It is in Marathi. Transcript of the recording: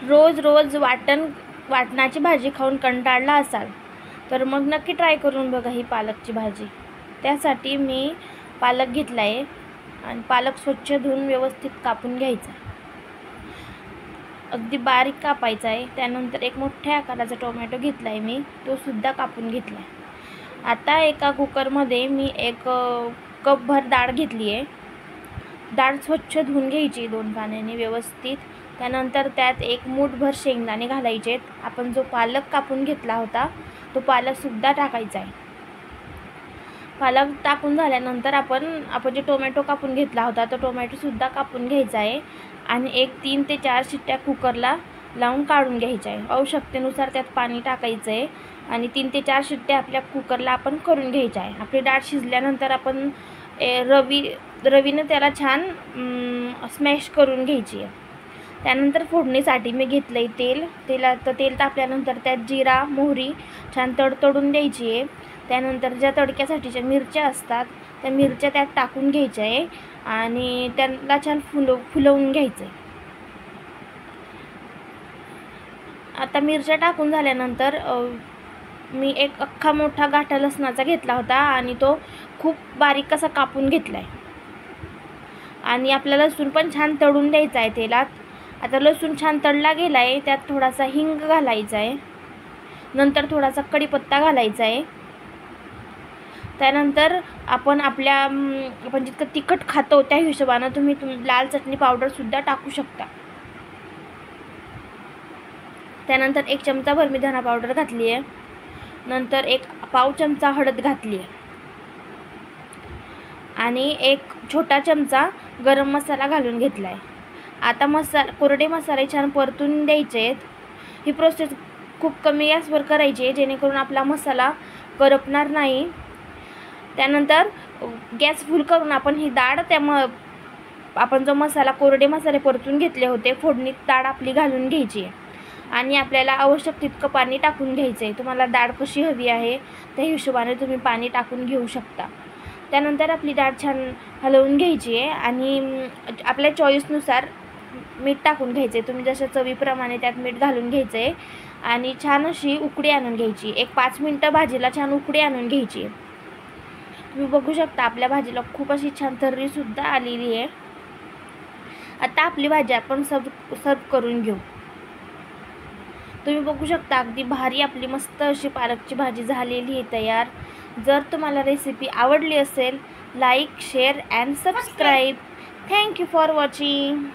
रोज रोज वाटणाची भाजी खाऊन कंटाळला असाल तर मग नक्की ट्राय करून बघा ही पालकची भाजी। त्यासाठी मी पालक घेतला आहे आणि पालक स्वच्छ धुवून व्यवस्थित कापून घ्यायचा, अगदी बारीक कापायचा आहे। त्यानंतर एक मोठ्या आकाराचा टोमॅटो घेतला आहे मी, तो सुद्धा कापून घेतला आहे। आता एका कुकरमध्ये मी 1 कपभर डाळ घेतली आहे। डाळ स्वच्छ धुवून घ्यायची 2 पाण्याने व्यवस्थित। त्यानंतर त्यात 1 मूठभर शेंगदाणे घालायचे। आपण जो पालक कापून घेतला होता तो पालकसुद्धा टाकायचा आहे। पालक टाकून झाल्यानंतर आपण जे टोमॅटो कापून घेतला होता तो टोमॅटोसुद्धा कापून घ्यायचा आहे आणि 3 ते 4 शिट्ट्या कुकरला लावून काढून घ्यायच्या आहे। आवश्यकतेनुसार त्यात पाणी टाकायचं आहे आणि 3 ते 4 शिट्ट्या आपल्या कुकरला आपण करून घ्यायच्या आहे। आपली डाळ शिजल्यानंतर आपण रवीने त्याला छान स्मॅश करून घ्यायची आहे। त्यानंतर फोडणीसाठी मी घेतलं आहे तेल तापल्यानंतर त्यात जिरा मोहरी छान तडतडून द्यायची आहे। त्यानंतर ज्या तडक्यासाठीच्या मिरच्या असतात त्या मिरच्या त्यात टाकून घ्यायच्या आहे आणि त्यांना छान फुलवून घ्यायचं आहे। आता मिरच्या टाकून झाल्यानंतर मी 1 अख्खा मोठा गाठा लसणाचा घेतला होता आणि तो खूप बारीक असा कापून घेतला आहे आणि आपल्याला लसूण पण छान तळून द्यायचा आहे तेलात। आता लसूण छान तळला गेला आहे, त्यात थोडासा हिंग घालायचा आहे, नंतर थोडासा कढीपत्ता घालायचा आहे। त्यानंतर आपण जितकं तिखट खातो त्या हिशोबाने तुम्ही लाल चटणी पावडरसुद्धा टाकू शकता। त्यानंतर 1 चमचाभर मी धना पावडर घातली आहे, नंतर 1 पाव चमचा हळद घातली आहे आणि 1 छोटा चमचा गरम मसाला घालून घेतला आहे। आता कोरडे मसाले छान परतून द्यायचे आहेत। ही प्रोसेस खूप कमी गॅसवर करायची आहे जेणेकरून आपला मसाला करपणार नाही। त्यानंतर गॅस फुल करून आपण ही डाळ आपण जो कोरडे मसाले परतून घेतले होते फोडणीत डाळ आपली घालून घ्यायची आहे आणि आपल्याला आवश्यक तितकं पाणी टाकून घ्यायचं आहे। तुम्हाला डाळ कशी हवी आहे त्या हिशोबाने तुम्ही पाणी टाकून घेऊ शकता। त्यानंतर आपली डाळ छान हलवून घ्यायची आहे आणि आपल्या चॉईसनुसार मीठ टाकून घ्यायचं आहे। तुम्ही जशा चवीप्रमाणे त्यात मीठ घालून घ्यायचं आहे आणि छान अशी उकळी आणून घ्यायची। 5 मिनटं भाजीला छान उकळी आणून घ्यायची। तुम्ही बघू शकता आपल्या भाजीला खूप अशी छान तर्रीसुद्धा आलेली आहे। आता आपली भाजी आपण सर्व करून घेऊ। तुम्ही बघू शकता अगदी भारी आपली मस्त अशी पालकची भाजी झालेली आहे तयार। जर तुम्हाला रेसिपी आवडली असेल like share and subscribe. Thank you for watching.